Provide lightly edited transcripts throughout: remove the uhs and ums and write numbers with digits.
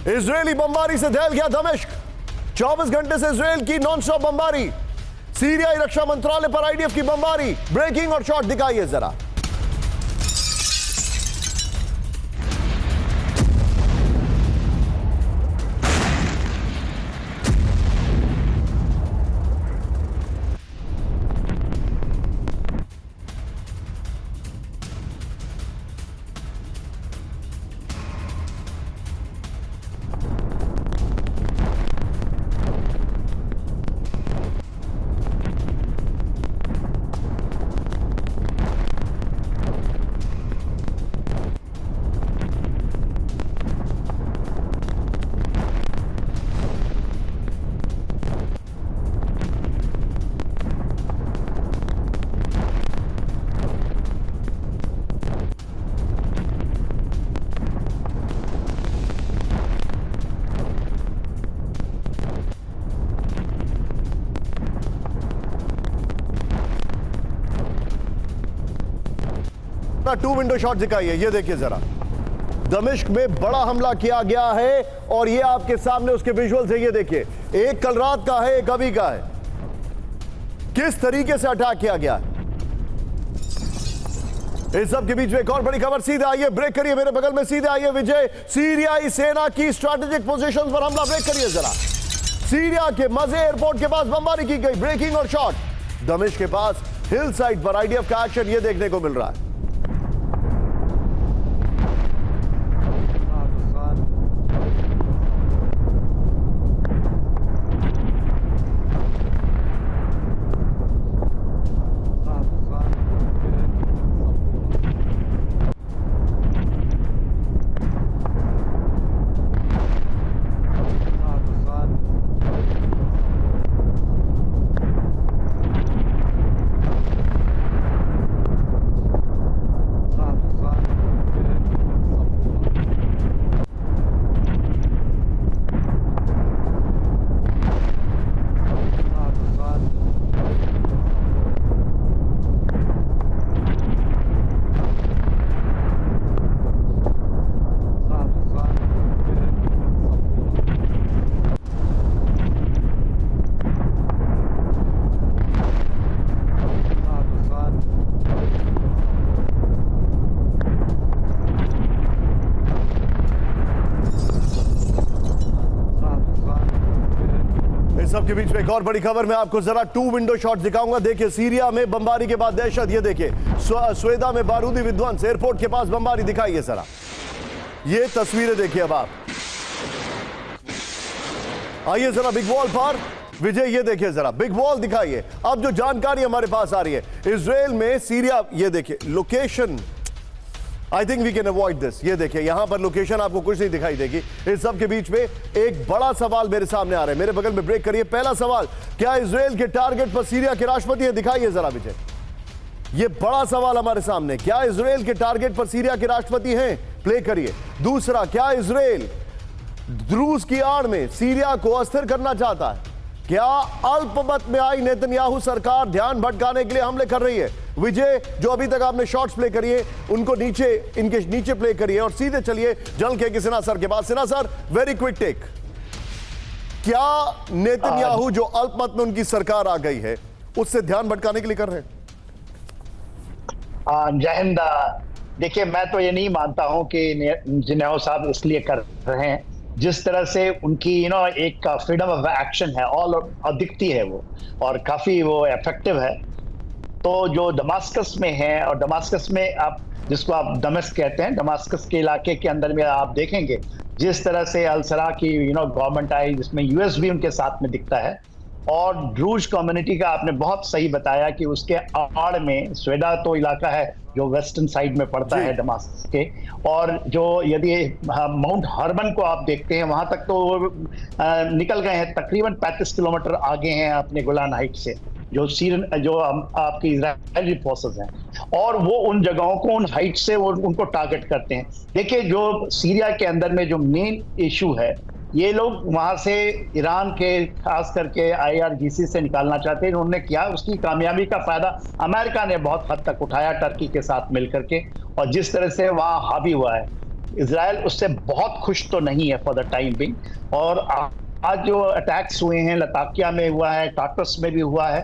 Israeli बमबारी से दहल गया दमिश्क। 24 घंटे से इजरायल की नॉनस्टॉप बमबारी। सीरियाई रक्षा मंत्रालय पर आईडीएफ की बमबारी। ब्रेकिंग और शॉट दिखाइए जरा। टू विंडो शॉट दिखाइए, ये देखिए जरा। दमिश्क में बड़ा हमला किया गया है और ये आपके सामने उसके विजुअल्स है। ये देखिए, एक कल रात का है, एक अभी का है। किस तरीके से अटैक किया गया है। इस सब के बीच में एक और बड़ी खबर। सीधे आइए, ब्रेक करिए, मेरे बगल में सीधे आइए विजय। सीरियाई सेना की स्ट्रैटेजिक पोजीशंस पर हमला। ब्रेक करिए जरा। सीरिया के मजे एयरपोर्ट के पास बमबारी की गई। ब्रेकिंग और शॉट। दमिश्क के पास हिल साइड पर आईडीएफ का एक्शन ये देखने को मिल रहा है। सबके बीच में एक और बड़ी खबर। मैं आपको जरा टू विंडो शॉट दिखाऊंगा। देखिए, सीरिया में बमबारी के बाद दहशत। ये देखिए, स्वेदा में बारूदी विध्वंस। एयरपोर्ट के पास बमबारी दिखाइए जरा। ये तस्वीरें देखिए अब आप। आइए जरा बिग वॉल पर विजय, ये देखिए जरा बिग वॉल दिखाइए। अब जो जानकारी हमारे पास आ रही है इजरायल में सीरिया, ये देखिए location. I think we can avoid this. ये देखिए, यहां पर लोकेशन आपको कुछ नहीं दिखाई देगी। इस सब के बीच में एक बड़ा सवाल मेरे सामने आ रहा है। मेरे बगल में ब्रेक करिए। पहला सवाल, क्या इजरायल के टारगेट पर सीरिया के राष्ट्रपति है? दिखाइए जरा विजय। ये बड़ा सवाल हमारे सामने, क्या इजरायल के टारगेट पर सीरिया के राष्ट्रपति हैं? प्ले करिए। दूसरा, क्या इजरायल रूस की आड़ में सीरिया को अस्थिर करना चाहता है? क्या अल्पमत में आई नेतन्याहू सरकार ध्यान भटकाने के लिए हमले कर रही है? विजय, जो अभी तक आपने शॉट्स प्ले करिए उनको नीचे, इनके नीचे प्ले करिए और सीधे चलिए जल के सिन्हा सर के पास। Sinha sir, very quick take. क्या नेतन्याहू जो अल्पमत में उनकी सरकार आ गई है उससे ध्यान भटकाने के लिए कर रहे हैं? जय हिंद। देखिए, मैं तो ये नहीं मानता हूं कि नेतन्याहू साहब इसलिए कर रहे हैं। जिस तरह से उनकी एक फ्रीडम ऑफ एक्शन है, ऑल दिखती है वो, और काफी वो इफेक्टिव है। तो जो दमास्कस में है, और दमास्कस में आप जिसको आप दमिश्क कहते हैं, दमास्कस के इलाके के अंदर में आप देखेंगे जिस तरह से अल-सरा की गवर्नमेंट आई, जिसमें यूएस भी उनके साथ में दिखता है। और ड्रूज कम्युनिटी का आपने बहुत सही बताया कि उसके आड़ में स्वेदा तो इलाका है जो वेस्टर्न साइड में पड़ता है दमास्कस के। और जो यदि माउंट हर्मन को आप देखते हैं, वहां तक तो निकल गए हैं, तकरीबन 35 किलोमीटर आगे हैं अपने गोलान हाइट से, जो आपकी इजरायली फोर्सेस हैं। और वो उन जगहों को, उन हाइट से वो उनको टारगेट करते हैं। देखिए, जो सीरिया के अंदर में जो मेन इशू है, ये लोग वहां से ईरान के खास करके IRGC से निकालना चाहते हैं। उन्होंने किया, उसकी कामयाबी का फायदा अमेरिका ने बहुत हद तक उठाया टर्की के साथ मिलकर के, और जिस तरह से वहां हावी हुआ है। इजराइल उससे बहुत खुश तो नहीं है फॉर द टाइम बिंग। और आज जो अटैक्स हुए हैं, लताकिया में हुआ है, टाटस में भी हुआ है,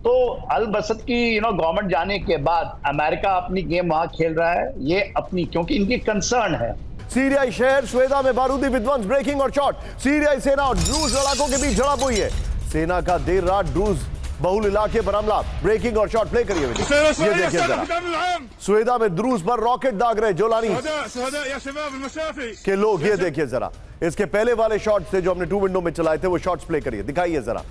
तो अल बसत की गवर्नमेंट जाने के बाद अमेरिका अपनी गेम वहां खेल रहा है, ये अपनी, क्योंकि इनकी कंसर्न है। सीरियाई शहर स्वेदा में बारूदी विध्वंस, ब्रेकिंग और शॉट। सीरियाई सेना और ड्रूज लड़ाकों के बीच झड़प हुई है। सेना का देर रात ड्रूज बहुल इलाके पर हमला, ब्रेकिंग और शॉट। प्ले करिए ये देखिए जरा, स्वेदा में ड्रूज पर रॉकेट दाग रहे जोलानी के लोग। ये देखिए जरा, इसके पहले वाले शॉट्स थे जो हमने 2 विंडो में चलाए थे, वो शॉट्स प्ले करिए, दिखाइए जरा।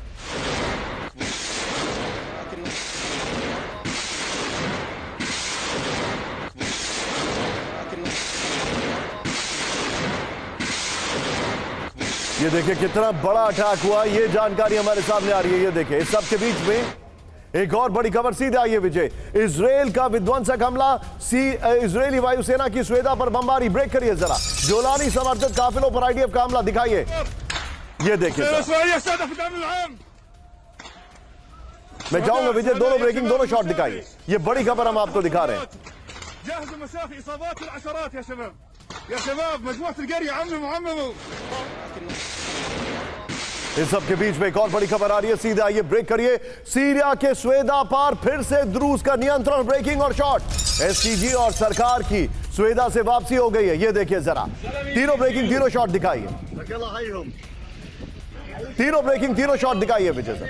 ये देखिए कितना बड़ा अटैक हुआ, ये जानकारी हमारे सामने आ रही है। ये देखिए, इस सब के बीच में एक और बड़ी खबर सीधे आई है विजय। इजराइल का विध्वंसक हमला, इजरायली वायुसेना की स्वेदा पर बमबारी। ब्रेक करिए जरा, जोलानी समर्थित काफिलों पर आईडीएफ का हमला, दिखाइए। ये देखिए, मैं चाहूंगा विजय दोनों ब्रेकिंग, दोनों शॉट दिखाइए। ये बड़ी खबर हम आपको दिखा रहे हैं। इस सब के बीच में एक और बड़ी खबर आ रही है, सीधे आइए ब्रेक करिए। सीरिया के स्वेदा पर फिर से द्रूज का नियंत्रण, ब्रेकिंग और शॉट। एसपीजी और सरकार की स्वेदा से वापसी हो गई है। ये देखिए जरा, तीनों ब्रेकिंग, तीनों शॉट दिखाइए। तीनों ब्रेकिंग, तीनों शॉट दिखाइए विजय सर।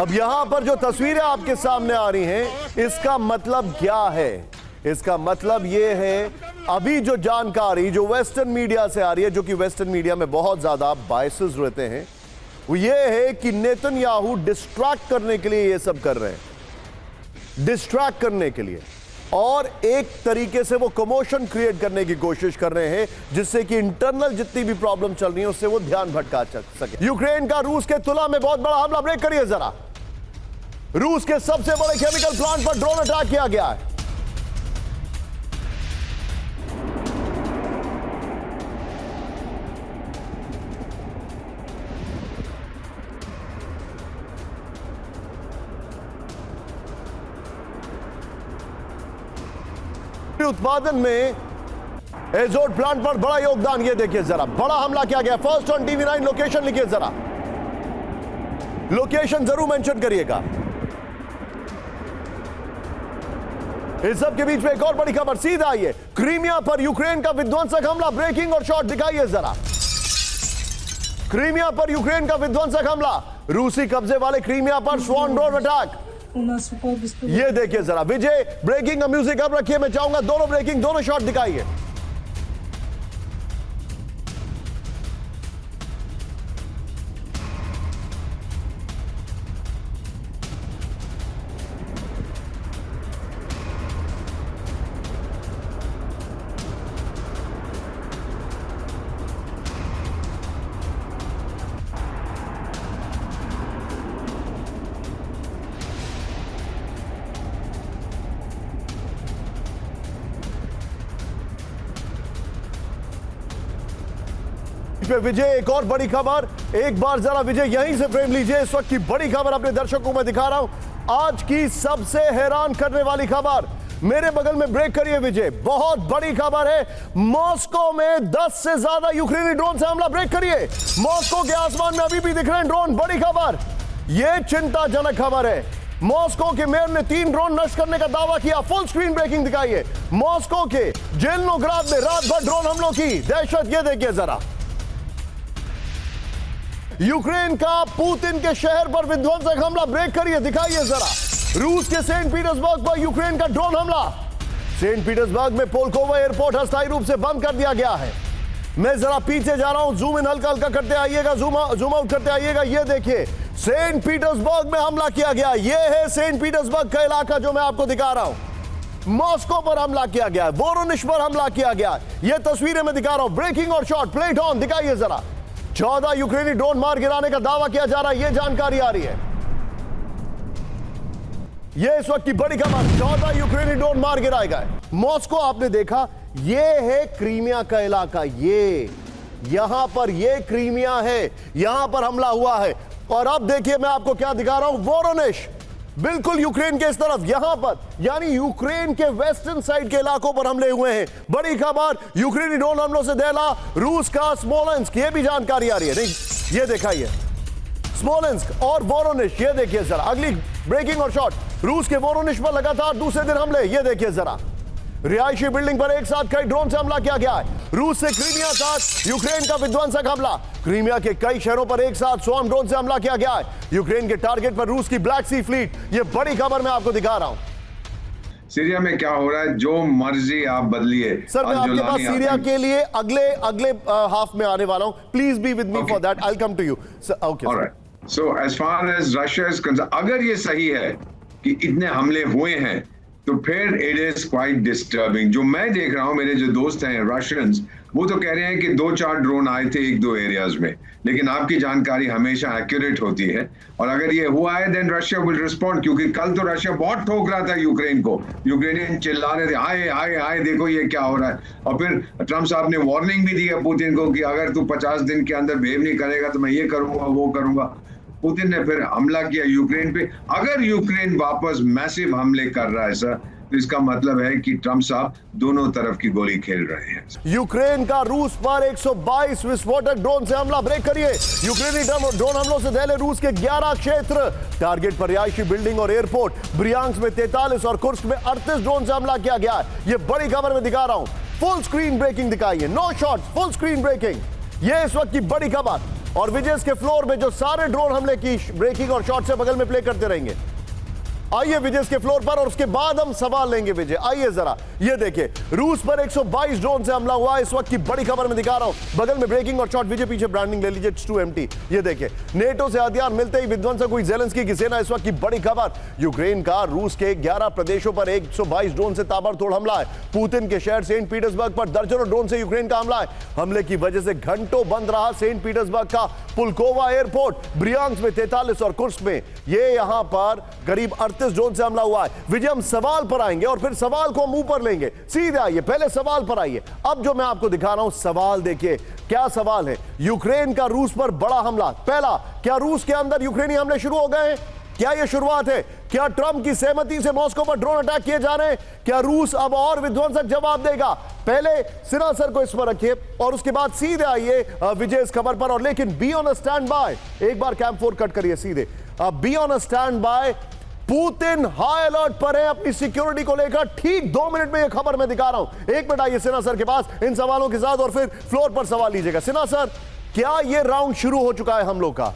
अब यहां पर जो तस्वीरें आपके सामने आ रही हैं, इसका मतलब क्या है? इसका मतलब यह है, अभी जो जानकारी जो वेस्टर्न मीडिया से आ रही है, जो कि वेस्टर्न मीडिया में बहुत ज्यादा बायसेस रहते हैं, वो ये है कि नेतन्याहू डिस्ट्रैक्ट करने के लिए ये सब कर रहे हैं, डिस्ट्रैक्ट करने के लिए, और एक तरीके से वो कमोशन क्रिएट करने की कोशिश कर रहे हैं, जिससे कि इंटरनल जितनी भी प्रॉब्लम चल रही है उससे वो ध्यान भटका सके। यूक्रेन का रूस के तुला में बहुत बड़ा हमला। ब्रेक करिए जरा, रूस के सबसे बड़े केमिकल प्लांट पर ड्रोन अटैक किया गया है। उत्पादन में एजोड प्लांट पर बड़ा योगदान। ये देखिए जरा, बड़ा हमला किया गया। फर्स्ट ऑन टीवी9 लोकेशन लिखिए जरा, लोकेशन जरूर मेंशन करिएगा। इस सब के बीच में एक और बड़ी खबर सीधा आई है, क्रीमिया पर यूक्रेन का विध्वंसक हमला, ब्रेकिंग और शॉट दिखाइए जरा। क्रीमिया पर यूक्रेन का विध्वंसक हमला, रूसी कब्जे वाले क्रीमिया पर स्वॉन ड्रोन अटैक। ये देखिए जरा विजय, ब्रेकिंग का म्यूजिक अब रखिए, मैं चाहूंगा दोनों ब्रेकिंग, दोनों शॉट दिखाइए। विजय, एक और बड़ी खबर, एक बार जरा विजय यहीं से फ्रेम लीजिए। इस वक्त की बड़ी खबर अपने दर्शकों में दिखा रहा हूं, आज की सबसे हैरान करने वाली खबर। मेरे बगल में ब्रेक करिए विजय, बहुत बड़ी खबर है। मॉस्को में 10 से ज्यादा यूक्रेनी ड्रोन से हमला। ब्रेक करिए, मॉस्को के आसमान में अभी भी दिख रहे हैं ड्रोन। बड़ी खबर, यह चिंताजनक खबर है। मॉस्को के मेयर ने 3 ड्रोन नष्ट करने का दावा किया। फुल स्क्रीन ब्रेकिंग दिखाइए। मॉस्को के जेलनोग्राद में रात भर ड्रोन हमलों की दहशत। यह देखिए जरा, यूक्रेन का पुतिन के शहर पर विध्वंसक हमला। ब्रेक करिए, दिखाइए जरा, रूस के सेंट पीटर्सबर्ग पर यूक्रेन का ड्रोन हमला। सेंट पीटर्सबर्ग में पोलकोवा एयरपोर्ट अस्थायी रूप से बंद कर दिया गया है। मैं जरा पीछे जा रहा हूं, जूम इन हल्का हल्का करते आइएगा, जूम आउट करते आइएगा। ये देखिए, सेंट पीटर्सबर्ग में हमला किया गया। यह है सेंट पीटर्सबर्ग का इलाका जो मैं आपको दिखा रहा हूं। मॉस्को पर हमला किया गया, वोरोनिश पर हमला किया गया। यह तस्वीरें मैं दिखा रहा हूं, ब्रेकिंग और शॉट, प्लेट ऑन, दिखाइए जरा। 14 यूक्रेनी ड्रोन मार गिराने का दावा किया जा रहा है, यह जानकारी आ रही है। यह इस वक्त की बड़ी खबर, 14 यूक्रेनी ड्रोन मार गिराए गए। मॉस्को आपने देखा, यह है क्रीमिया का इलाका। यहां पर ये क्रीमिया है, यहां पर हमला हुआ है। और अब देखिए मैं आपको क्या दिखा रहा हूं, वोरोनिश बिल्कुल यूक्रेन के इस तरफ, यहां पर यानी यूक्रेन के वेस्टर्न साइड के इलाकों पर हमले हुए हैं। बड़ी खबर, यूक्रेनी ड्रोन हमलों से दहला रूस का स्मोलेंस्क, ये भी जानकारी आ रही है। नहीं, ये दिखाइए स्मोलेंस्क और वोरोनिश, ये देखिए जरा अगली ब्रेकिंग और शॉट। रूस के वोरोनिश पर लगातार दूसरे दिन हमले, ये देखिए जरा रिहायशी बिल्डिंग पर एक साथ कई ड्रोन से हमला किया गया है। रूस से क्रीमिया तक यूक्रेन का विध्वंसक हमला, क्रीमिया के कई शहरों पर एक साथ स्वॉर्म ड्रोन से हमला किया गया है। यूक्रेन के टारगेट पर रूस की ब्लैक सी फ्लीट, ये बड़ी खबर मैं आपको दिखा रहा हूं। सीरिया में क्या हो रहा है, जो मर्जी आप बदलिए। सर मैं आपके पास सीरिया के लिए अगले हाफ में आने वाला हूं, please be with me for that, I will come to you. Okay, alright. So as far as Russia is concerned, अगर ये सही है कि इतने हमले हुए हैं तो फिर इट इज क्वाइट डिस्टर्बिंग। जो मैं देख रहा हूं, मेरे जो दोस्त हैं रशियंस, वो तो कह रहे हैं कि 2-4 ड्रोन आए थे 1-2 एरियाज में, लेकिन आपकी जानकारी हमेशा एक्यूरेट होती है। और अगर ये हुआ है देन रशिया विल रिस्पॉन्ड, क्योंकि कल तो रशिया बहुत ठोक रहा था यूक्रेन को, यूक्रेनियन चिल्ला रहे थे आए आए आए, देखो ये क्या हो रहा है। और फिर ट्रम्प साहब ने वार्निंग भी दी है पुतिन को कि अगर तू 50 दिन के अंदर बिहेव नहीं करेगा तो मैं ये करूंगा वो करूंगा। पुतिन ने फिर हमला किया यूक्रेन पे। अगर यूक्रेन वापस मैसिव हमले कर रहा है सर, तो इसका मतलब है कि ट्रम्प साहब दोनों तरफ की गोली खेल रहे हैं। यूक्रेन का रूस पर 122 विस्फोटक ड्रोन से हमला, ब्रेक करिए। यूक्रेनी ड्रोन हमलों से दहले रूस के 11 क्षेत्र, टारगेट पर रिहायशी बिल्डिंग और एयरपोर्ट। ब्रियांस्क में 43 और कुर्स्क में 38 ड्रोन से हमला किया गया है। ये बड़ी खबर मैं दिखा रहा हूं, फुल स्क्रीन ब्रेकिंग दिखाइए, no shots, full screen breaking. ये इस वक्त की बड़ी खबर, और विजयस के फ्लोर में जो सारे ड्रोन हमले की ब्रेकिंग और शॉट से बगल में प्ले करते रहेंगे। आइए विजय के फ्लोर पर, और उसके बाद हम सवाल लेंगे। विजय आइए जरा, ये देखिए रूस पर 122 ड्रोन से हमला हुआ, इस वक्त की बड़ी खबर मैं दिखा रहा हूं, बगल में ब्रेकिंग और शॉट। विजय पीछे ब्रांडिंग ले लीजिए, इट्स टू एम्प्टी। ये देखिए नेटो से हथियार मिलते ही विध्वंसक हुई ज़ेलेंस्की की सेना, इस वक्त की बड़ी खबर। यूक्रेन का रूस के 11 प्रदेशों पर 122 ड्रोन से ताबड़तोड़ हमला है। पुतिन के शहर सेंट पीटर्सबर्ग पर दर्जनों ड्रोन से यूक्रेन का हमला है। हमले की वजह से घंटों बंद रहा सेंट पीटर्सबर्ग का पुलकोवा एयरपोर्ट। ब्रियांस्क में 43 और कुर्स्क में ये यहां पर करीब 38 ड्रोन से हमला हुआ। विजय हम सवाल पर आएंगे और फिर सवाल को हम ऊपर लेंगे। सीधे आइए, पहले सवाल पर आइए। अब जो मैं आपको दिखा रहा हूं सवाल देखिए, क्या सवाल है। यूक्रेन का रूस पर बड़ा हमला, पहला, क्या रूस के अंदर यूक्रेनी हमले शुरू हो गए हैं? क्या यह शुरुआत है? क्या ट्रंप की सहमति से मॉस्को पर ड्रोन अटैक किए जा रहे हैं? क्या रूस अब और विध्वंसक जवाब देगा? पहले सिन्हा सर को इस पर रखिए और उसके बाद सीधे आइए विजय इस खबर पर। और लेकिन be on a stand by, एक बार कैंप 4 कट करिए सीधे, be on a stand by. Putin high alert पर है अपनी सिक्योरिटी को लेकर। ठीक 2 मिनट में यह खबर मैं दिखा रहा हूं। 1 मिनट आइए सिन्हा सर के पास इन सवालों के साथ और फिर फ्लोर पर सवाल लीजिएगा। सिन्हा सर, क्या यह राउंड शुरू हो चुका है हमलों का?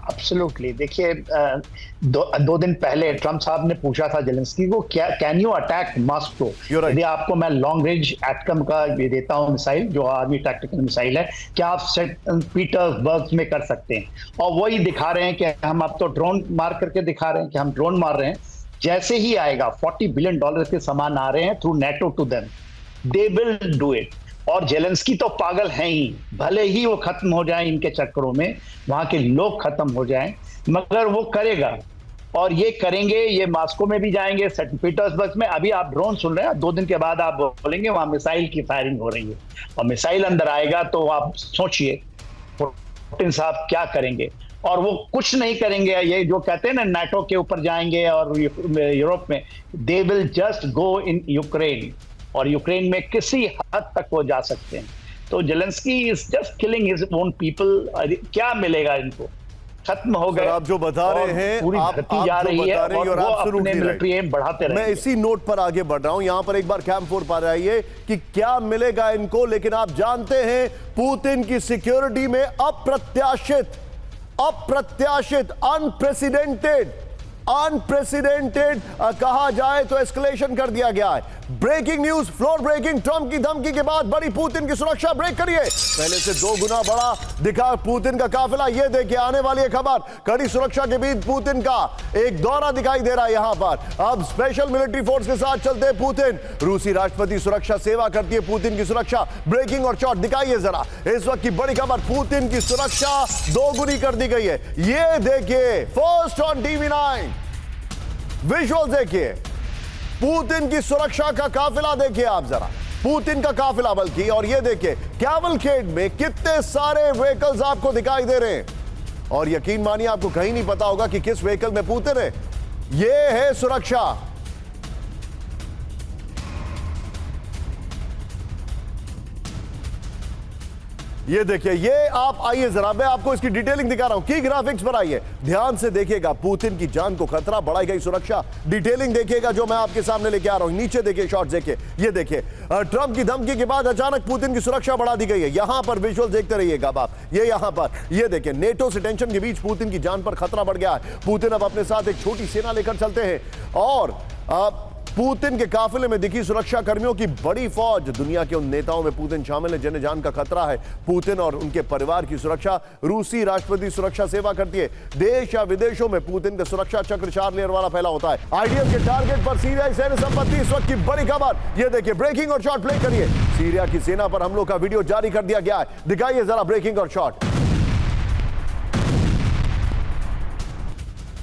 एब्सोल्युटली। देखिए, 2 दिन पहले ट्रंप साहब ने पूछा था जेलेंस्की को, क्या कैन यू अटैक मॉस्को? यदि आपको मैं लॉन्ग रेंज एटम का ये देता हूं मिसाइल, जो आर्मी टैक्टिकल मिसाइल है, क्या आप सेंट पीटर्सबर्ग में कर सकते हैं? और वही दिखा रहे हैं कि हम अब तो ड्रोन मार करके दिखा रहे हैं कि हम ड्रोन मार रहे हैं। जैसे ही आएगा $40 बिलियन के सामान आ रहे हैं through NATO to them, they will do it. और जेलेंस्की तो पागल हैं ही, भले ही वो खत्म हो जाए इनके चक्करों में, वहां के लोग खत्म हो जाएं, मगर वो करेगा। और ये करेंगे, ये मॉस्को में भी जाएंगे, सेंट पीटर्सबर्ग में। अभी आप ड्रोन सुन रहे हैं, 2 दिन के बाद आप बोलेंगे वहां मिसाइल की फायरिंग हो रही है, और मिसाइल अंदर आएगा तो आप सोचिए पुतिन साहब क्या करेंगे। और वो कुछ नहीं करेंगे, ये जो कहते हैं ना नाटो के ऊपर जाएंगे और यूरोप में, they will just go in Ukraine. और यूक्रेन में किसी हद तक वो जा सकते हैं। तो Zelensky is just killing his own people. क्या मिलेगा इनको? खत्म हो गए। आप जो बता रहे हैं, पूरी धरती जा रही है और वो अपने मिलिट्री एम बढ़ाते रहेंगे। मैं इसी नोट पर आगे बढ़ रहा हूं। यहां पर एक बार कैंप 4 पर आइए कि क्या मिलेगा इनको। लेकिन आप जानते हैं पुतिन की सिक्योरिटी में अप्रत्याशित, अनप्रेसिडेंटेड कहा जाए तो एस्केलेशन कर दिया गया है। Breaking news, floor breaking, Trump की धमकी के बाद बड़ी पुतिन की सुरक्षा। ब्रेक करिए, पहले से 2 गुना बड़ा दिखा पुतिन का काफिला। ये देखिए आने वाली है खबर, कड़ी सुरक्षा के बीच पुतिन का एक दौरा दिखाई दे रहा है यहां पर। अब स्पेशल मिलिट्री फोर्स के साथ चलते हैं पुतिन। रूसी राष्ट्रपति सुरक्षा सेवा करती है पुतिन की सुरक्षा। ब्रेकिंग और शॉट दिखाइए जरा, इस वक्त की बड़ी खबर, पुतिन की सुरक्षा 2 गुनी कर दी गई है। ये देखिए फर्स्ट ऑन TV9 विजुअल देखिए, पुतिन की सुरक्षा का काफिला देखिए आप जरा। पुतिन का काफिला बल्कि, और ये देखिए कैवलकेड में कितने सारे व्हीकल्स आपको दिखाई दे रहे हैं। और यकीन मानिए आपको कहीं नहीं पता होगा कि किस व्हीकल में पुतिन है। ये है सुरक्षा। ये देखिए, ये आप आइए जरा, मैं आपको इसकी डिटेलिंग दिखा रहा हूं। की ग्राफिक्स पर आइए, ध्यान से देखिएगा। पुतिन की जान को खतरा, बढ़ाई गई सुरक्षा। डिटेलिंग देखिएगा जो मैं आपके सामने लेके आ रहा हूं। नीचे देखिए, शॉट्स देखिए। ये देखिए, ट्रंप की धमकी के बाद अचानक पुतिन की सुरक्षा बढ़ा दी गई है। यहां पर विजुअल देखते रहिएगा आप। ये यहां पर ये देखिए, नेटो से टेंशन के बीच पुतिन की जान पर खतरा बढ़ गया है। पुतिन अब अपने साथ एक छोटी सेना लेकर चलते हैं और पुतिन के काफिले में दिखी सुरक्षा कर्मियों की बड़ी फौज। दुनिया के उन नेताओं में पुतिन शामिल है जिन्हें जान का खतरा है। पुतिन और उनके परिवार की सुरक्षा रूसी राष्ट्रपति सुरक्षा सेवा करती है। देश या विदेशों में पुतिन का सुरक्षा चक्र 4 लेयर वाला फैला होता है। आईडीएफ के टारगेट पर सीरियाई सैन्य संपत्ति। इस वक्त की बड़ी खबर, ये देखिए, ब्रेकिंग और शॉट प्ले करिए। सीरिया की सेना पर हमलों का वीडियो जारी कर दिया गया है। दिखाइए जरा ब्रेकिंग और शॉट।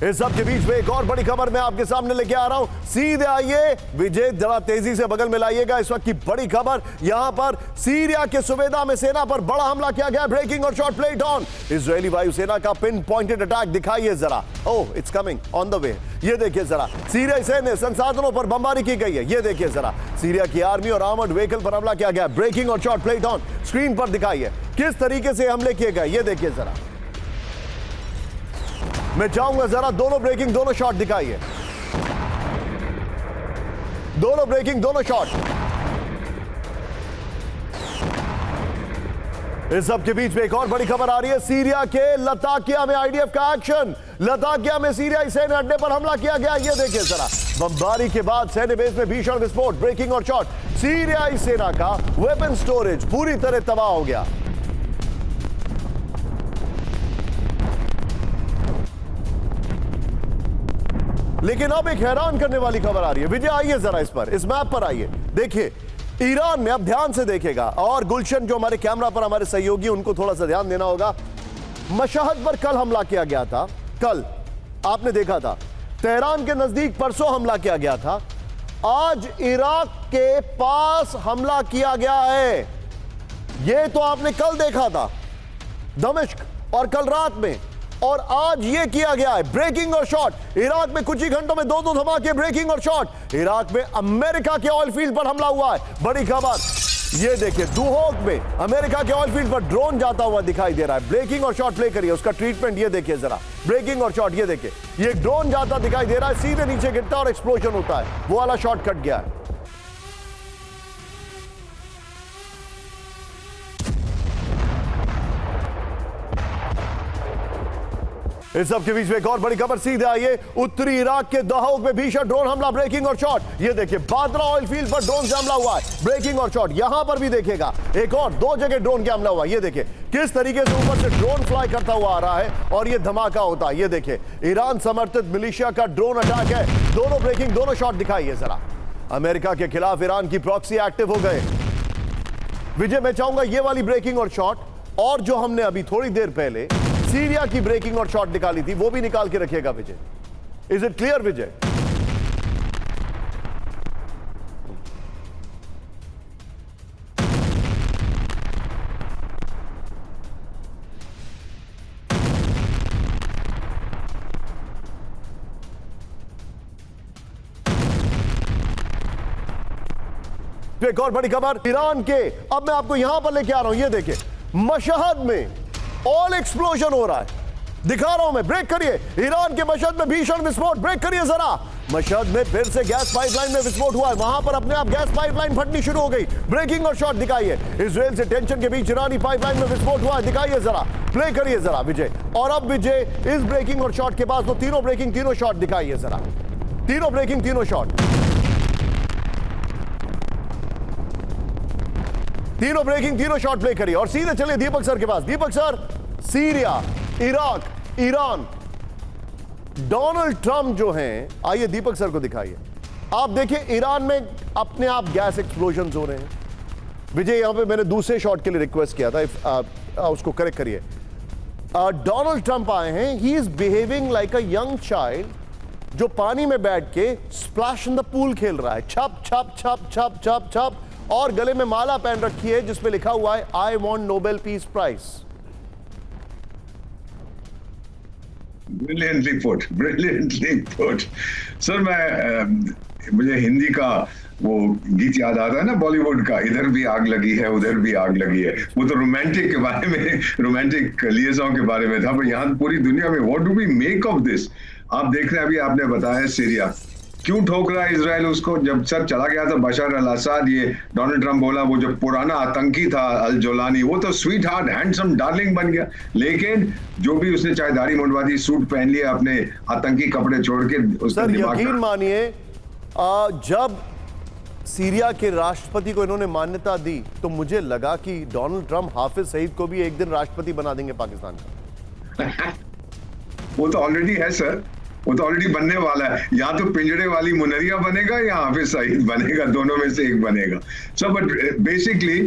इस सब के बीच में एक और बड़ी खबर मैं आपके सामने लेके आ रहा हूं। सीधे आइए विजय, जरा तेजी से बगल में लाइएगा। इस वक्त की बड़ी खबर, यहां पर सीरिया के सुबेदा में सेना पर बड़ा हमला किया गया। ब्रेकिंग और शॉट प्लेट ऑन। इजरायली वायुसेना का पिन पॉइंटेड अटैक दिखाइए जरा। Oh, it's coming on the way. ये देखिए जरा, सीरियाई सैन्य संसाधनों पर बमबारी की गई है। ये देखिए जरा, सीरिया की आर्मी और आर्मर्ड व्हीकल पर हमला किया गया। ब्रेकिंग और शॉट प्लेट ऑन। स्क्रीन पर दिखाइए किस तरीके से हमले किए गए। ये देखिए जरा, मैं चाहूंगा जरा दोनों ब्रेकिंग, दोनों शॉट दिखाइए। दोनों ब्रेकिंग, दोनों शॉट। इस सब के बीच में एक और बड़ी खबर आ रही है। सीरिया के लताकिया में आईडीएफ का एक्शन। लताकिया में सीरियाई सैन्य अड्डे पर हमला किया गया। ये देखिए जरा, बमबारी के बाद सैन्य बेस में भीषण विस्फोट। ब्रेकिंग और शॉट। सीरियाई सेना का वेपन स्टोरेज पूरी तरह तबाह हो गया। लेकिन अब एक हैरान करने वाली खबर आ रही है। विजय आइए जरा इस पर, इस मैप पर आइए। देखिए, ईरान में, अब ध्यान से देखेगा, और गुलशन जो हमारे कैमरा पर हमारे सहयोगी, उनको थोड़ा सा ध्यान देना होगा। मशहद पर कल हमला किया गया था। कल आपने देखा था। तेहरान के नजदीक परसों हमला किया गया था। आज इराक के पास हमला किया गया है। यह तो आपने कल देखा था, दमिश्क, और कल रात में, और आज ये किया गया है। ब्रेकिंग और शॉट। इराक में कुछ ही घंटों में 2 धमाके। ब्रेकिंग और शॉट। इराक में अमेरिका के ऑयल फील्ड पर हमला हुआ है। बड़ी खबर, ये देखिए, दुहोक में अमेरिका के ऑयल फील्ड पर ड्रोन जाता हुआ दिखाई दे रहा है। ब्रेकिंग और शॉट प्ले करिए, उसका ट्रीटमेंट ये देखिए जरा। ब्रेकिंग और शॉट, ये देखिए, ये ड्रोन जाता दिखाई दे रहा है, सीधे नीचे गिरता और एक्सप्लोजन होता है। वो वाला शॉट कट गया है। इस सब के बीच में एक और बड़ी खबर, सीधे आइए। उत्तरी इराक के दहोक में भीषण ड्रोन हमला। ब्रेकिंग और शॉट। ये देखिए, बादरा ऑयल फील्ड पर ड्रोन से हमला हुआ है। ब्रेकिंग और शॉट। यहां पर भी देखिएगा, एक और 2 जगह ड्रोन के हमला हुआ। ये देखिए किस तरीके से ऊपर से ड्रोन फ्लाई करता हुआ आ रहा है और ये धमाका होता है। ये देखिए, ईरान समर्थित मिलिशिया का ड्रोन अटैक है। दोनों ब्रेकिंग, दोनों शॉट दिखाइए जरा। अमेरिका के खिलाफ ईरान की प्रॉक्सी एक्टिव हो गए। विजय, मैं चाहूंगा ये वाली ब्रेकिंग और शॉट, और जो हमने अभी थोड़ी देर पहले सीरिया की ब्रेकिंग और शॉट निकाली थी, वो भी निकाल के रखिएगा विजय। इज इट क्लियर विजय? एक और बड़ी खबर ईरान के, अब मैं आपको यहां पर लेके आ रहा हूं। ये देखिए, मशहद में ऑल एक्सप्लोजन हो रहा है। दिखा रहा हूं मैं, ब्रेक करिए। ईरान के मशहद में भीषण विस्फोट। ब्रेक करिए जरा। मशहद में फिर से गैस पाइपलाइन में विस्फोट हुआ है। वहां पर अपने आप गैस पाइपलाइन फटनी शुरू हो गई। ब्रेकिंग और शॉट दिखाइए। इजराइल से टेंशन के बीच ईरानी पाइपलाइन में विस्फोट हुआ है। दिखाइए जरा, प्ले करिए जरा विजय। और अब विजय, इस ब्रेकिंग और शॉट के बाद तो तीनों ब्रेकिंग, तीनों शॉट दिखाइए जरा। तीनों ब्रेकिंग, तीनों शॉट। तीनों ब्रेकिंग, तीनों शॉट प्ले करिए और सीधे चलिए दीपक सर के पास। Deepak sir, Syria, Iraq, Iran, Donald Trump जो हैं, आइए दीपक सर को दिखाइए। आप देखिए, ईरान में अपने आप गैस एक्सप्लोजन हो रहे हैं। विजय, यहां पे मैंने दूसरे शॉट के लिए रिक्वेस्ट किया था, उसको करेक्ट करिए। डोनाल्ड ट्रंप आए हैं। He is behaving like a young child जो पानी में बैठ के स्प्लैश इन द पूल खेल रहा है। छप छप छप छप छप छप, और गले में माला पहन रखी है जिसमें लिखा हुआ है I want Nobel peace prize. Brilliantly put sir. मुझे हिंदी का वो गीत याद आता है ना बॉलीवुड का, इधर भी आग लगी है उधर भी आग लगी है। वो तो रोमांटिक के बारे में, रोमांटिक लिएजन के बारे में था, पर यहाँ पूरी दुनिया में what do we make of this. आप देख रहे हैं, अभी आपने बताया सीरिया क्यों ठोक रहा है इजराइल उसको। जब सर चला गया था बशर अल असद, ये डोनाल्ड ट्रम्प बोला वो जो पुराना आतंकी था अल जोलानी, वो तो स्वीट हार्ट हैंडसम डार्लिंग बन गया। लेकिन जो भी उसने चाहे दाढ़ी मुंडवा दी, सूट पहन लिया, अपने आतंकी कपड़े छोड़ के सर यकीन मानिए जब सीरिया के राष्ट्रपति को इन्होंने मान्यता दी तो मुझे लगा कि डोनाल्ड ट्रंप हाफिज सईद को भी एक दिन राष्ट्रपति बना देंगे पाकिस्तान का। वो तो ऑलरेडी है सर, वो तो ऑलरेडी बनने वाला है। या तो पिंजड़े वाली मुनरिया बनेगा या हाफिज सईद बनेगा, दोनों में से एक बनेगा। सो बट बेसिकली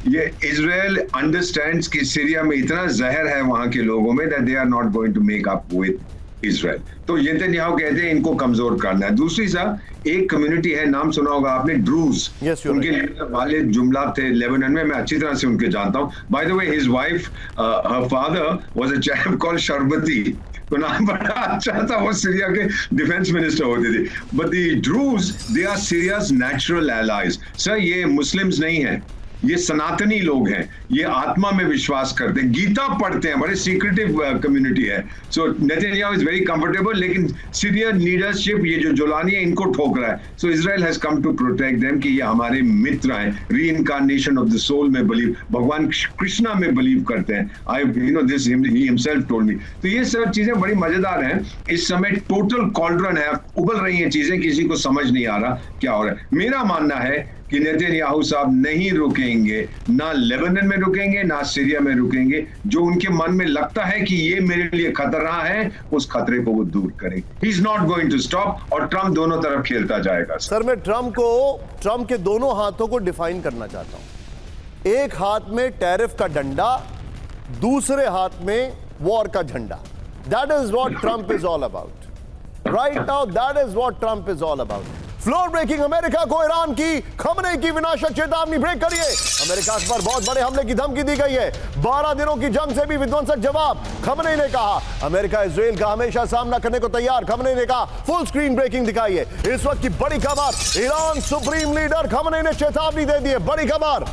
ये इजराइल अंडरस्टैंड्स कि सीरिया में इतना जहर है वहां के लोगों में that they are not going to make up with Israel. तो नेतन्याहू कहते हैं इनको कमजोर करना है। दूसरी साहब एक कम्युनिटी है, नाम सुना होगा आपने, ड्रूज। उनके वाले जुमला थे लेबनान में, मैं अच्छी तरह से उनके जानता हूँ। By the way his wife, her father was a chap called Sharbati, तो नाम बड़ा अच्छा था, वो सीरिया के डिफेंस मिनिस्टर होते थे। But the Druze they are Syria's natural allies. Sir ये मुस्लिम्स नहीं है, ये सनातनी लोग हैं, ये आत्मा में विश्वास करते हैं, गीता पढ़ते हैं, बड़े सीक्रेटिव कम्युनिटी है। So Netanyahu is very comfortable, लेकिन सीरियन लीडरशिप ये जो जोलानी है इनको ठोक रहा है। So Israel has come to protect them कि ये हमारे मित्र हैं, रीइंकार्नेशन ऑफ द सोल में बिलीव, भगवान कृष्णा में बिलीव करते हैं। I this he himself told me. तो ये सब चीजें बड़ी मजेदार हैं। इस समय टोटल कॉल्ड्रन है, उबल रही हैं चीजें, किसी को समझ नहीं आ रहा क्या हो रहा है। मेरा मानना है कि नेतन्याहू साहब नहीं रुकेंगे, ना लेबनान में रुकेंगे ना सीरिया में रुकेंगे। जो उनके मन में लगता है कि ये मेरे लिए खतरा है, उस खतरे को वो दूर करेंगे। He is not going to stop, और ट्रंप दोनों तरफ खेलता जाएगा। सर मैं ट्रंप के दोनों हाथों को डिफाइन करना चाहता हूं। एक हाथ में टैरिफ का डंडा, दूसरे हाथ में वॉर का झंडा। That is what Trump is all about right now, that is what Trump is all about. Floor breaking, America को ईरान की खमनेई की विनाशक चेतावनी, ब्रेक करिए। अमेरिका पर बहुत बड़े हमले की धमकी दी गई है। 12 दिनों की जंग से भी विध्वंसक जवाब, खमनेई ने कहा। अमेरिका इजराइल का हमेशा सामना करने को तैयार, खमनेई ने कहा। फुल स्क्रीन ब्रेकिंग दिखाइए। इस वक्त की बड़ी खबर, ईरान सुप्रीम लीडर खमनेई ने चेतावनी दे दी है। बड़ी खबर,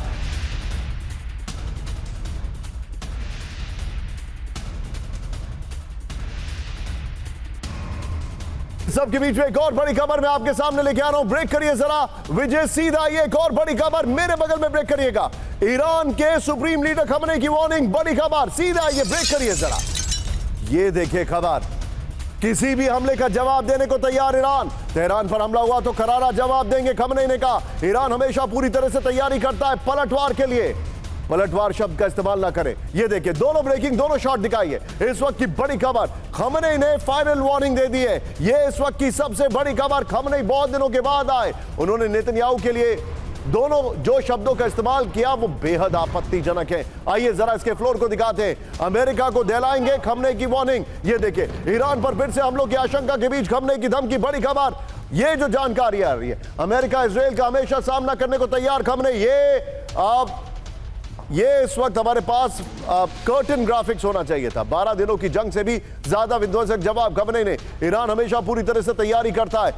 सबके बीच में एक और बड़ी खबर मैं आपके सामने लेके आ रहा हूं। ब्रेक करिए जरा विजय, सीधा ये एक और बड़ी खबर मेरे बगल में, ब्रेक करिएगा। ईरान के सुप्रीम लीडर खमनेई की वार्निंग, बड़ी खबर, सीधा ये ब्रेक करिए जरा। ये देखिए खबर, किसी भी हमले का जवाब देने को तैयार ईरान। तेहरान पर हमला हुआ तो करारा जवाब देंगे, खमनेई ने कहा। ईरान हमेशा पूरी तरह से तैयारी करता है पलटवार के लिए, पलटवार शब्द का इस्तेमाल ना करें। ये देखिए दोनों ब्रेकिंग, दोनों शॉट दिखाइए। इस वक्त की बड़ी खबर, खमनेई ने फाइनल वार्निंग दे दी है। ये इस वक्त की सबसे बड़ी खबर, खमनेई बहुत दिनों के बाद आए। उन्होंने नेतन्याहू के लिए दोनों जो शब्दों का इस्तेमाल किया वो बेहद आपत्तिजनक है। आइए जरा इसके फ्लोर को दिखाते हैं। अमेरिका को दिलाएंगे खमनेई की वार्निंग। ये देखिए ईरान पर फिर से हमलों की आशंका के बीच खमनेई की धमकी, बड़ी खबर। ये जो जानकारी आ रही है, अमेरिका इजराइल का हमेशा सामना करने को तैयार, खमनेई। ये इस वक्त हमारे पास कर्टन ग्राफिक्स होना चाहिए था। 12 दिनों की जंग से भी ज्यादा विध्वंसक जवाब खमनेई ने। ईरान हमेशा पूरी तरह से तैयारी करता है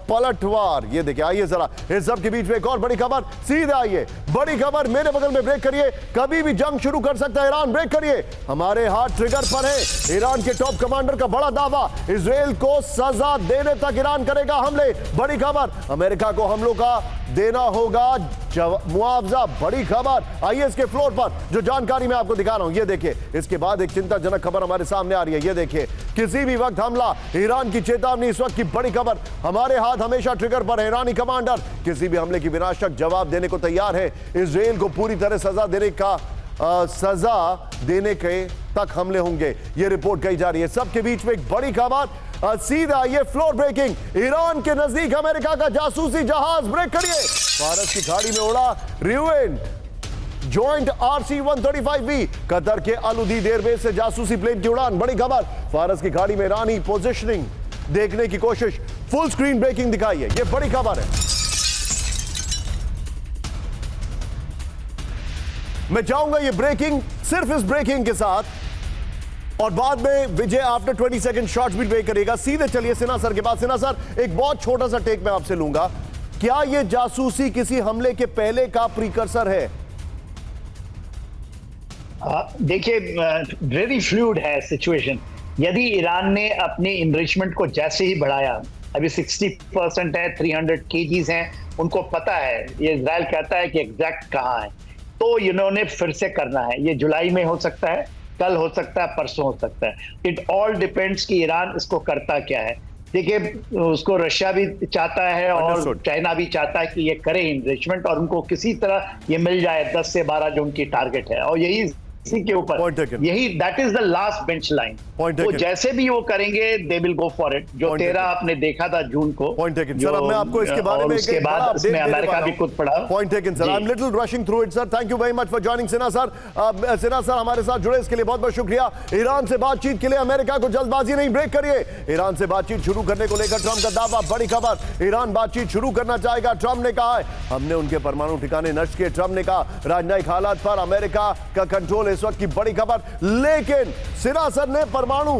पलटवार। ये देखिए, आइए जरा इस सब के बीच में एक और बड़ी खबर, सीधे आइए। बड़ी खबर मेरे बगल में, ब्रेक करिए। कभी भी जंग शुरू कर सकता है ईरान, ब्रेक करिए। हमारे हाथ ट्रिगर पर है। ईरान के टॉप कमांडर का बड़ा दावा, इजराइल को सजा देने तक ईरान करेगा हमले, बड़ी खबर। अमेरिका को हमलों का देना होगा मुआवजा, बड़ी खबर। आइए इसके फ्लोर पर जो जानकारी मैं आपको दिखा रहा हूं, ये देखिए। इसके बाद एक चिंताजनक खबर हमारे सामने आ रही है। ये देखिए, किसी भी वक्त हमला, ईरान की चेतावनी। इस वक्त की बड़ी खबर, हमारे हाथ हमेशा ट्रिगर पर है। ईरानी कमांडर किसी भी हमले की विनाशक जवाब देने को तैयार है। इजराइल को पूरी तरह सजा देने के तक हमले होंगे, ये रिपोर्ट कही जा रही है। सबके बीच में एक बड़ी खबर, सीधा ये फ्लोर ब्रेकिंग। ईरान के नजदीक अमेरिका का जासूसी जहाज, ब्रेक करिए। फारस की खाड़ी में उड़ा रिवेंट जॉइंट RC-135V, कतर के अल उदीद एयरबेस से जासूसी प्लेन की उड़ान, बड़ी खबर। फारस की खाड़ी में ईरानी पोजीशनिंग देखने की कोशिश, फुल स्क्रीन ब्रेकिंग दिखाई है, ये बड़ी खबर है। मैं चाहूंगा ये ब्रेकिंग, सिर्फ इस ब्रेकिंग के साथ, और बाद में विजय आफ्टर 20 सेकंड शॉर्ट्स भी ब्रेक करेगा। सीधे चलिए सिन्हा सर के पास। सिन्हा सर, एक बहुत छोटा सा टेक मैं आपसे लूंगा, क्या यह जासूसी किसी हमले के पहले का प्रीकर्सर है? देखिए, वेरी फ्लूइड है सिचुएशन। यदि ईरान ने अपनी इनरिचमेंट को जैसे ही बढ़ाया, अभी 60% है, 300 केजीज हैं, उनको पता है, ये इजराइल कहता है कि एग्जैक्ट कहाँ है, तो इन्होंने फिर से करना है। ये जुलाई में हो सकता है, कल हो सकता है, परसों हो सकता है। इट ऑल डिपेंड्स कि ईरान इसको करता क्या है। देखिए, उसको रशिया भी चाहता है और चाइना भी चाहता है कि ये करे इनरिचमेंट, और उनको किसी तरह ये मिल जाए 10 से 12 जो उनकी टारगेट है, और यही इसी के ऊपर, यही that is the last bench line. तो जैसे भी वो करेंगे, they will go for it. जो 13 आपने देखा था जून को, पॉइंट टेकन सर। अब मैं आपको इसके बारे में उसके बाद इसमें अमेरिका भी कूद पड़ा। Point taken sir, I am little rushing through it sir. Thank you very much for joining Sinha sir. Sinha sir हमारे साथ जुड़े इसके लिए बहुत बहुत शुक्रिया। ईरान से बातचीत के लिए अमेरिका को जल्दबाजी नहीं, ब्रेक करिए। ईरान से बातचीत शुरू करने को लेकर ट्रंप का दावा, बड़ी खबर, ईरान बातचीत शुरू करना चाहेगा। ट्रंप ने कहा है हमने उनके परमाणु ठिकाने नष्ट किए। ट्रंप ने कहा राजनयिक हालात पर अमेरिका का कंट्रोल इस वक्त की बड़ी खबर। लेकिन सिन्हा सर ने परमाणु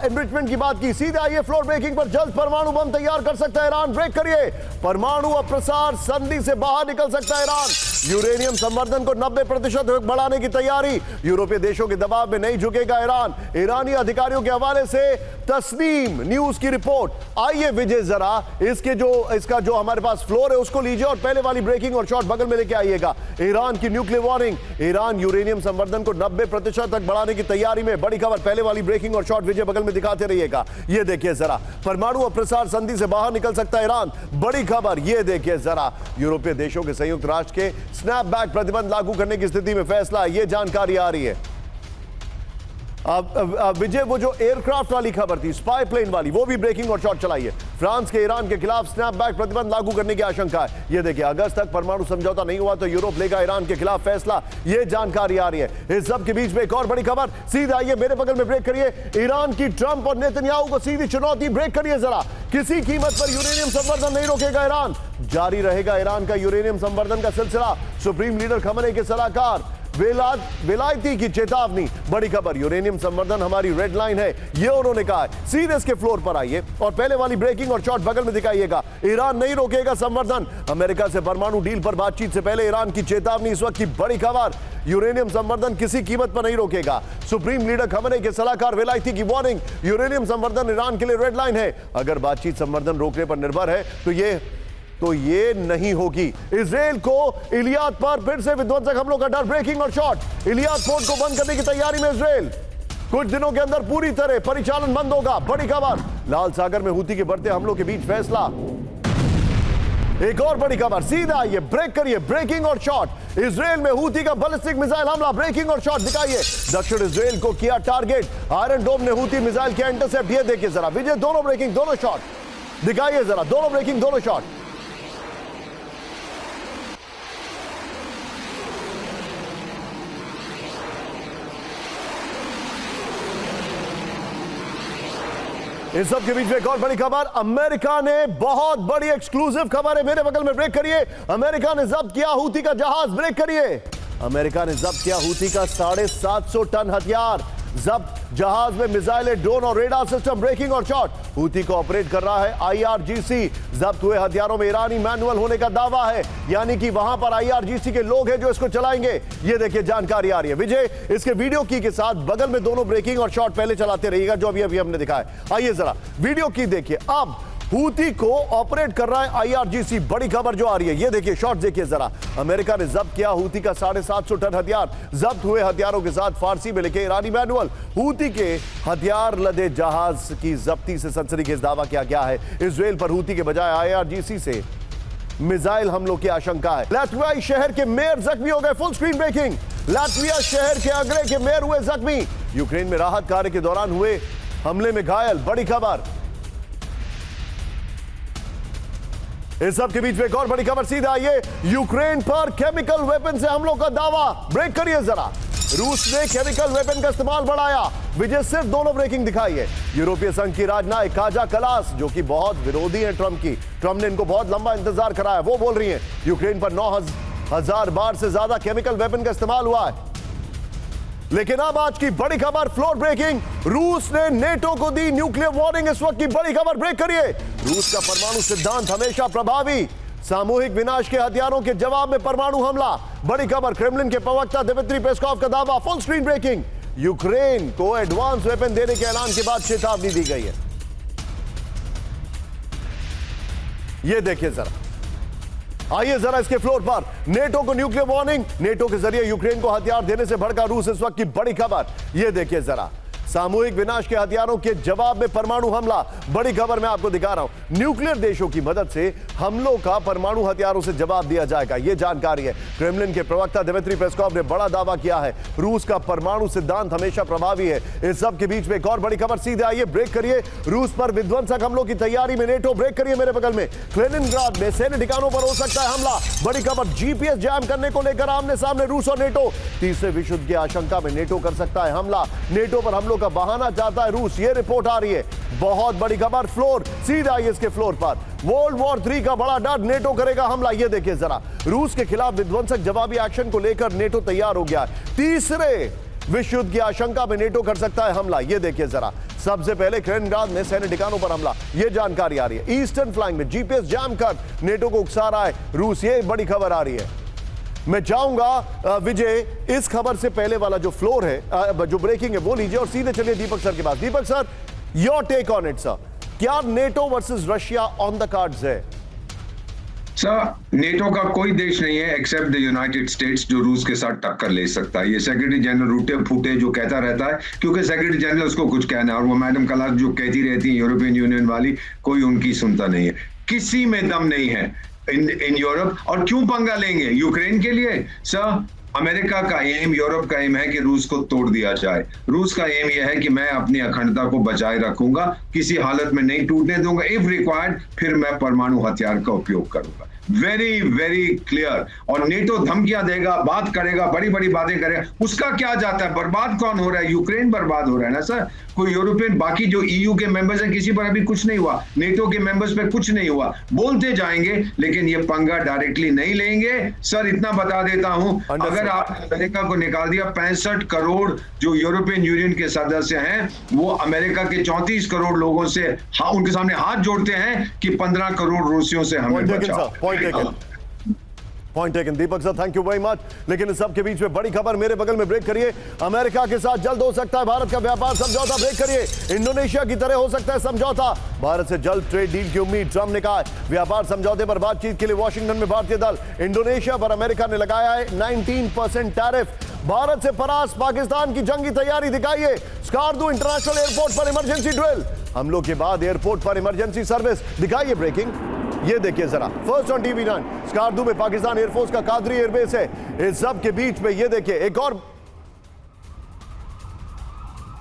एनरिचमेंट की बात की। सीधे आइए फ्लोर ब्रेकिंग पर। जल्द परमाणु बम तैयार कर सकता है ईरान, ब्रेक करिए। परमाणु अप्रसार संधि से बाहर निकल सकता है ईरान। यूरेनियम संवर्धन को 90% बढ़ाने की तैयारी। यूरोपीय देशों के दबाव में नहीं झुकेगा ईरान। ईरानी अधिकारियों के हवाले से तस्नीम न्यूज की रिपोर्ट। आइए विजय, जरा इसका जो हमारे पास फ्लोर है उसको लीजिए और पहले वाली ब्रेकिंग और शॉट बगल में लेके आइएगा। ईरान की न्यूक्लियर वार्निंग, ईरान यूरेनियम संवर्धन को 90% तक बढ़ाने की तैयारी में, बड़ी खबर। पहले वाली ब्रेकिंग और शॉट विजय बगल में दिखाते रहिएगा। ये देखिए जरा, परमाणु अप्रसार संधि से बाहर निकल सकता है ईरान, बड़ी खबर। ये देखिए जरा, यूरोपीय देशों के संयुक्त राष्ट्र के स्नैपबैक प्रतिबंध लागू करने की स्थिति में फैसला, ये जानकारी आ रही है। विजय, वो जो एयरक्राफ्ट वाली खबर थी, स्पाई प्लेन वाली, वो भी ब्रेकिंग और शॉट चलाइए। फ्रांस के ईरान के खिलाफ स्नैपबैक प्रतिबंध लागू करने की आशंका है। ये देखिए, अगस्त तक परमाणु समझौता नहीं हुआ तो यूरोप लेगा ईरान के खिलाफ फैसला, ये जानकारी आ रही है। इस सब के बीच में एक और बड़ी खबर। सीधे आइए मेरे बगल में, ब्रेक करिए। ईरान की ट्रंप और नेतन्याहू को सीधी चुनौती, ब्रेक करिए जरा। किसी कीमत पर यूरेनियम संवर्धन नहीं रोकेगा ईरान, जारी रहेगा ईरान का यूरेनियम संवर्धन का सिलसिला। सुप्रीम लीडर खमेनी के सलाहकार विलायती की चेतावनी, बड़ी खबर। यूरेनियम संवर्धन हमारी रेड लाइन है, ये उन्होंने कहा है। सीधे इसके फ्लोर पर आइए और पहले वाली ब्रेकिंग और शॉट बगल में दिखाइएगा। ईरान नहीं रोकेगा संवर्धन। अमेरिका से परमाणु डील पर बातचीत से पहले ईरान की चेतावनी, इस वक्त की बड़ी खबर। यूरेनियम संवर्धन किसी कीमत पर नहीं रोकेगा। सुप्रीम लीडर खमेनी के सलाहकार विलायती की वार्निंग, यूरेनियम संवर्धन ईरान के लिए रेड लाइन है। अगर बातचीत संवर्धन रोकने पर निर्भर है तो ये नहीं होगी। इजराइल को इलियाद पर फिर से विध्वंसक हमलों का डर, ब्रेकिंग और शॉट। इलियाद पोर्ट को बंद करने की तैयारी में इजराइल, कुछ दिनों के अंदर पूरी तरह परिचालन बंद होगा, बड़ी खबर। लाल सागर में हूती के बढ़ते हमलों के बीच फैसला, एक और बड़ी खबर। सीधा आइए, ब्रेक करिए, ब्रेकिंग और शॉट। इजराइल में हूती का बैलिस्टिक मिसाइल हमला, ब्रेकिंग और शॉट दिखाइए। दक्षिण इजराइल को किया टारगेट आयरन डोम ने हूती मिसाइल के इंटरसेप्ट, ये देखिए जरा विजय, दोनों ब्रेकिंग दोनों शॉट दिखाइए जरा, दोनों ब्रेकिंग दोनों शॉट। इस सब के बीच में एक और बड़ी खबर। अमेरिका ने, बहुत बड़ी एक्सक्लूसिव खबर है, मेरे बगल में, ब्रेक करिए। अमेरिका ने जब्त किया हूती का जहाज, ब्रेक करिए। अमेरिका ने जब्त किया हूती का 750 टन हथियार। जब्त जहाज में मिसाइलें, ड्रोन और रेडार सिस्टम, ब्रेकिंग और शॉट। हूती को ऑपरेट कर रहा है IRGC। जब्त हुए हथियारों में ईरानी मैनुअल होने का दावा है, यानी कि वहां पर IRGC के लोग हैं जो इसको चलाएंगे। ये देखिए जानकारी आ रही है। विजय, इसके वीडियो की के साथ बगल में दोनों ब्रेकिंग और शॉट पहले चलाते रहिएगा जो अभी अभी हमने दिखाया। आइए जरा वीडियो की देखिए। अब हूती को ऑपरेट कर रहा है IRGC, बड़ी खबर जो आ रही है, ये देखिए शॉट देखिए जरा। अमेरिका ने जब्त किया हूती का 750 टन हथियार। जब्त हुए हथियारों के साथ फारसी में लिखे ईरानी मैनुअल। हूती के हथियार लदे जहाज की जब्ती से सनसनीखेज दावा किया गया है। इजराइल पर हूती के बजाय IRGC से मिसाइल हमलों की आशंका है। लातविया शहर के मेयर जख्मी हो गए, फुल स्क्रीन ब्रेकिंग। लातविया शहर के अगले के मेयर हुए जख्मी। यूक्रेन में राहत कार्य के दौरान हुए हमले में घायल, बड़ी खबर। इस सब के बीच में एक और बड़ी खबर। सीधा आइए, यूक्रेन पर केमिकल वेपन से हमलों का दावा, ब्रेक करिए जरा। रूस ने केमिकल वेपन का इस्तेमाल बढ़ाया। विजय, सिर्फ दोनों ब्रेकिंग दिखाइए। यूरोपीय संघ की राजनायिक काजा कलास, जो कि बहुत विरोधी है ट्रंप की, ट्रंप ने इनको बहुत लंबा इंतजार कराया, वो बोल रही हैं यूक्रेन पर 1000 बार से ज्यादा केमिकल वेपन का इस्तेमाल हुआ है। लेकिन अब आज की बड़ी खबर, फ्लोर ब्रेकिंग, रूस ने नेटो को दी न्यूक्लियर वार्निंग। इस वक्त की बड़ी खबर, ब्रेक करिए। रूस का परमाणु सिद्धांत हमेशा प्रभावी, सामूहिक विनाश के हथियारों के जवाब में परमाणु हमला। बड़ी खबर, क्रेमलिन के प्रवक्ता दिमित्री पेस्कॉव का दावा। फुल स्क्रीन ब्रेकिंग, यूक्रेन को एडवांस वेपन देने के ऐलान के बाद चेतावनी दी गई है। यह देखिए जरा, आइए जरा इसके फ्लोर पर, नेटो को न्यूक्लियर वार्निंग, नेटो के जरिए यूक्रेन को हथियार देने से भड़का रूस। इस वक्त की बड़ी खबर, यह देखिए जरा, सामूहिक विनाश के हथियारों के जवाब में परमाणु हमला। बड़ी खबर मैं आपको दिखा रहा हूं, न्यूक्लियर देशों की मदद से हमलों का परमाणु हथियारों से जवाब दिया जाएगा, यह जानकारी है। क्रेमलिन के प्रवक्ता दिमित्री पेस्कॉव ने बड़ा दावा किया है, रूस का परमाणु सिद्धांत हमेशा प्रभावी है। इस सब के बीच में एक और बड़ी खबर, सीधे आइए, ब्रेक करिए। रूस पर विध्वंसक हमलों की तैयारी में नेटो, ब्रेक करिए मेरे बगल में। कैलिनिनग्राड में सैन्य ठिकानों पर हो सकता है हमला। बड़ी खबर, जीपीएस जैम करने को लेकर आमने सामने रूस और नेटो। तीसरे विश्व युद्ध की आशंका में नेटो कर सकता है हमला। नेटो पर हमलों का बहाना चाहता है रूस, ये रिपोर्ट आ रही है। बहुत बड़ी खबर, फ्लोर, सीधा आइए इसके फ्लोर पर। वर्ल्ड वॉर 3 का बड़ा डर, नेटो करेगा हमला। ये देखिए जरा, रूस के खिलाफ विध्वंसक जवाबी एक्शन को लेकर नेटो तैयार हो गया है। तीसरे विश्व युद्ध की आशंका में नेटो कर सकता है हमला। ये देखिए जरा, सबसे पहले कैलिनिनग्राड में सैन्य ठिकानों पर हमला, ये जानकारी आ रही है। ईस्टर्न फ्लैंक में जीपीएस जैम कर नेटो को उकसा रहा है रूस, ये बड़ी खबर आ रही है। मैं चाहूंगा विजय, इस खबर से पहले वाला जो फ्लोर है, जो ब्रेकिंग है, वो लीजिए और सीधे चलिए दीपक सर के पास। Deepak sir, your take on it sir. क्या NATO versus Russia on the cards है? सर, नेटो का कोई देश नहीं है एक्सेप्ट द यूनाइटेड स्टेट्स जो रूस के साथ टक्कर ले सकता है। ये सेक्रेटरी जनरल रूटे फूटे जो कहता रहता है, क्योंकि सेक्रेटरी जनरल उसको कुछ कहना है, और वो मैडम कलास जो कहती रहती है यूरोपियन यूनियन वाली, कोई उनकी सुनता नहीं है। किसी में दम नहीं है इन यूरोप। और क्यों पंगा लेंगे यूक्रेन के लिए? सर, अमेरिका का एम, यूरोप का एम है कि रूस को तोड़ दिया जाए। रूस का एम यह है कि मैं अपनी अखंडता को बचाए रखूंगा, किसी हालत में नहीं टूटने दूंगा, इफ रिक्वायर्ड फिर मैं परमाणु हथियार का उपयोग करूंगा। Very very clear. और नेटो धमकियां देगा, बात करेगा, बड़ी बड़ी बातें करेगा, उसका क्या जाता है? बर्बाद कौन हो रहा है? यूक्रेन बर्बाद हो रहा है ना सर। कोई यूरोपियन, बाकी जो ईयू के मेंबर्स हैं, किसी पर अभी कुछ नहीं हुआ, नेटो के मेंबर्स पे कुछ नहीं हुआ। बोलते जाएंगे लेकिन ये पंगा डायरेक्टली नहीं लेंगे। सर, इतना बता देता हूं, अगर आप अमेरिका को निकाल दिया, 65 करोड़ जो यूरोपियन यूनियन के सदस्य हैं, वो अमेरिका के 34 करोड़ लोगों से उनके सामने हाथ जोड़ते हैं कि 15 करोड़ रूसियों से हमें बचाओ। Point taken Deepak sir, thank you very much. लेकिन इस सब के बीच में बड़ी खबर, मेरे बगल में, ब्रेक करिए। अमेरिका के साथ जल्द हो सकता है भारत का व्यापार समझौता, ब्रेक करिए। इंडोनेशिया की तरह हो सकता है समझौता, भारत से जल्द ट्रेड डील की उम्मीद। ट्रंप ने कहा व्यापार समझौते पर बातचीत के लिए वॉशिंगटन में भारतीय दल। इंडोनेशिया पर अमेरिका ने लगाया है 19% टैरिफ। भारत से परास्त पाकिस्तान की जंगी तैयारी दिखाइए। स्कार्दू इंटरनेशनल एयरपोर्ट पर इमरजेंसी ड्रिल, हमलों के बाद एयरपोर्ट पर इमरजेंसी सर्विस, दिखाइए ब्रेकिंग। ये देखिए जरा, फर्स्ट ऑन टीवी 9, स्कार्दू में पाकिस्तान एयरफोर्स का कादरी एयरबेस है। इस सब के बीच में ये देखिए एक और,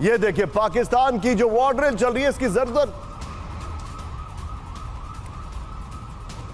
ये देखिए पाकिस्तान की जो वॉर ड्रिल चल रही है, इसकी जरूरत